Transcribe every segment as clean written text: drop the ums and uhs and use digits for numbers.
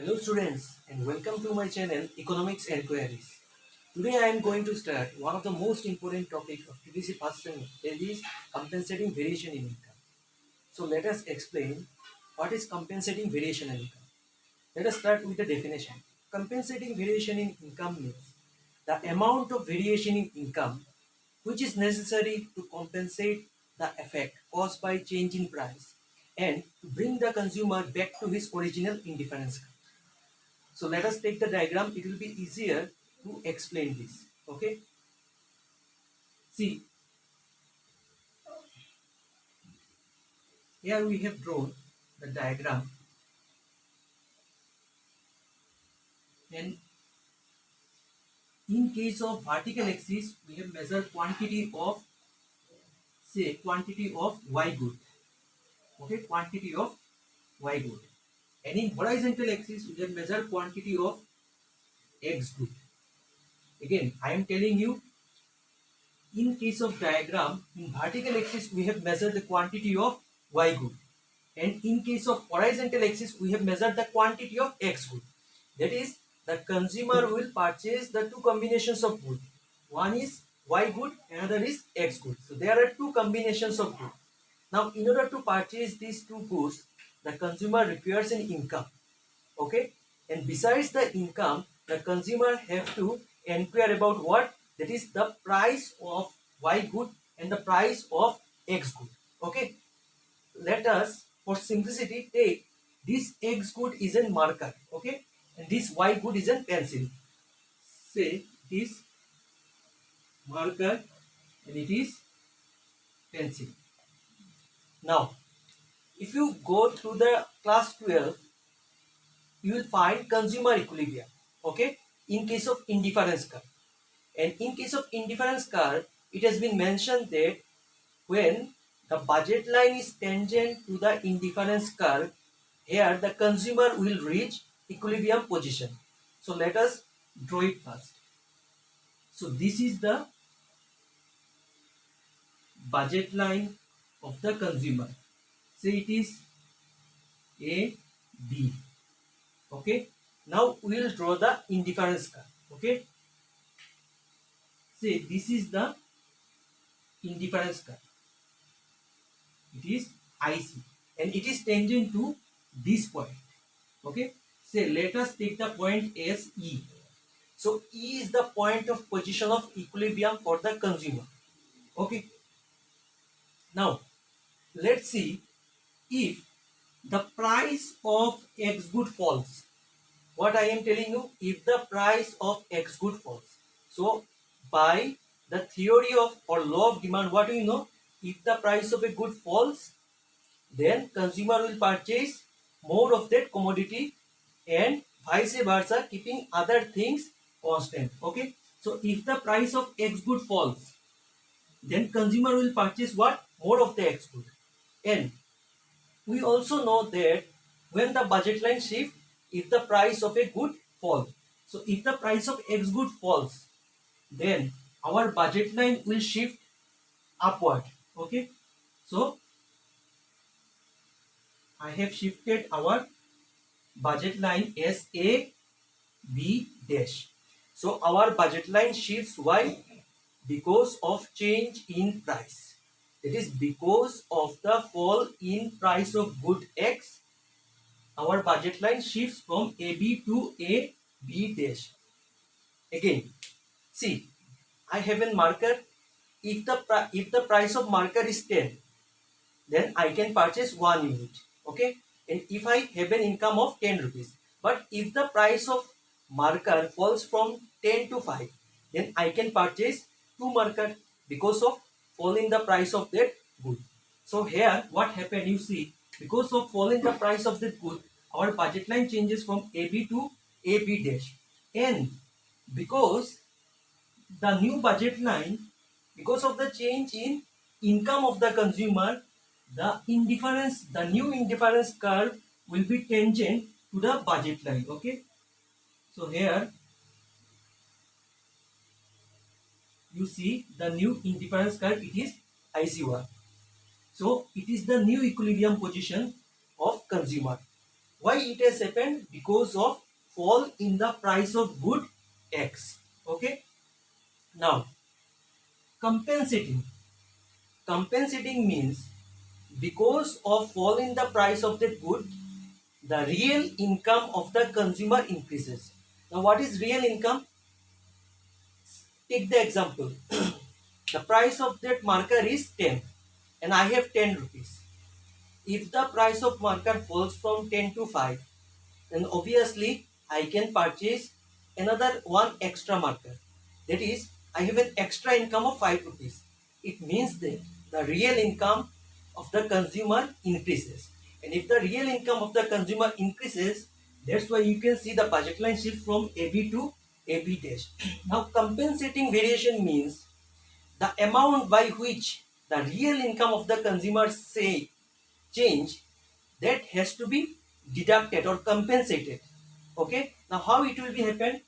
Hello students and welcome to my channel Economics Enquiries. Today I am going to start one of the most important topic of PVC first sem, that is compensating variation in income. So let us explain what is compensating variation in income. Let us start with the definition. Compensating variation in income means the amount of variation in income which is necessary to compensate the effect caused by change in price and to bring the consumer back to his original indifference. So let us take the diagram. It will be easier to explain this. Okay. See, here we have drawn the diagram, and in case of vertical axis, we have measured quantity of, say, quantity of Y good. Okay, quantity of Y good. And in horizontal axis, we have measured quantity of X good. Again, I am telling you, in case of diagram, in vertical axis, we have measured the quantity of Y good. And in case of horizontal axis, we have measured the quantity of X good. That is, the consumer will purchase the two combinations of good. One is Y good, another is X good. So there are two combinations of good. Now, in order to purchase these two goods, the consumer requires an income. Okay, and besides the income, the consumer have to inquire about what, that is the price of Y good and the price of X good. Okay, let us for simplicity take this X good is a marker. Okay, and this Y good is a pencil. Say this marker and it is pencil. Now if you go through the class 12, you will find consumer equilibrium. Okay, in case of indifference curve, and in case of indifference curve, it has been mentioned that when the budget line is tangent to the indifference curve, here the consumer will reach equilibrium position. So let us draw it first. So this is the budget line of the consumer. Say it is A, B. Okay. Now we will draw the indifference curve. Okay. Say this is the indifference curve. It is IC and it is tangent to this point. Okay. Say let us take the point as E. So E is the point of position of equilibrium for the consumer. Okay. Now let's see if the price of X good falls. What I am telling you, if the price of X good falls. So by the theory of or law of demand, what do you know? If the price of a good falls, then consumer will purchase more of that commodity and vice versa, keeping other things constant. Okay, so if the price of X good falls, then consumer will purchase what, more of the X good. And we also know that when the budget line shift, if the price of a good falls, so if the price of X good falls, then our budget line will shift upward. Okay, so I have shifted our budget line as A, B dash. So our budget line shifts. Why? Because of change in price. It is because of the fall in price of good X. Our budget line shifts from AB to AB dash. Again, see, I have a marker. If the price of marker is 10, then I can purchase 1 unit. Okay, and if I have an income of 10 rupees, but if the price of marker falls from 10 to 5, then I can purchase 2 marker because of fall in the price of that good. So here what happened, you see, because of fall in the price of that good, our budget line changes from AB to AB dash. And because the new budget line, because of the change in income of the consumer, the new indifference curve will be tangent to the budget line. Okay, so here you see the new indifference curve, it is IC1. So it is the new equilibrium position of consumer. Why it has happened? Because of fall in the price of good X. Okay. Now, compensating. Compensating means because of fall in the price of that good, the real income of the consumer increases. Now, what is real income? Take the example. The price of that marker is 10 and I have 10 rupees. If the price of marker falls from 10 to 5, then obviously I can purchase another one extra marker. That is, I have an extra income of 5 rupees. It means that the real income of the consumer increases. And if the real income of the consumer increases, that's why you can see the budget line shift from AB to AB dash. Now, compensating variation means the amount by which the real income of the consumer say change, that has to be deducted or compensated. Okay, now how it will be happen?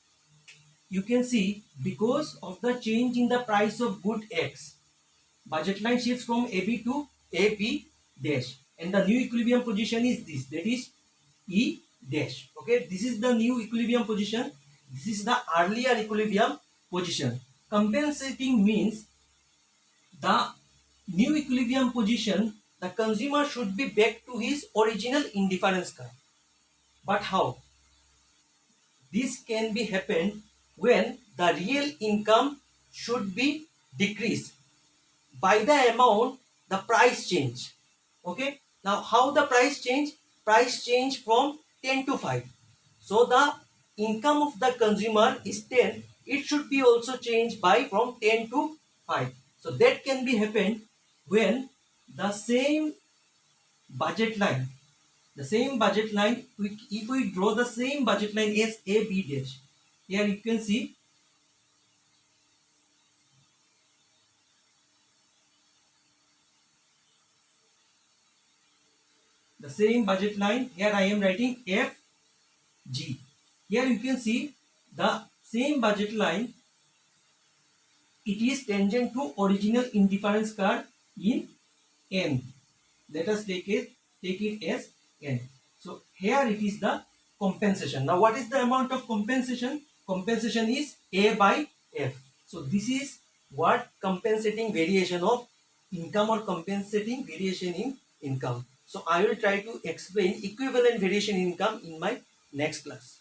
You can see because of the change in the price of good X, budget line shifts from AB to AB dash, and the new equilibrium position is this, that is E dash. Okay, this is the new equilibrium position, this is the earlier equilibrium position. Compensating means the new equilibrium position, the consumer should be back to his original indifference curve. But how? This can be happened when the real income should be decreased by the amount the price change. Okay. Now how the price change? Price change from 10 to 5. So the income of the consumer is 10. It should be also changed by from 10 to 5. So that can be happened when the same budget line, if we draw the same budget line as AB dash, here you can see the same budget line. Here I am writing FG. Here you can see the same budget line. It is tangent to original indifference curve in N. Let us take it as N. So here it is the compensation. Now what is the amount of compensation? Compensation is A by F. So this is what compensating variation of income or compensating variation in income. So I will try to explain equivalent variation in income in my next class.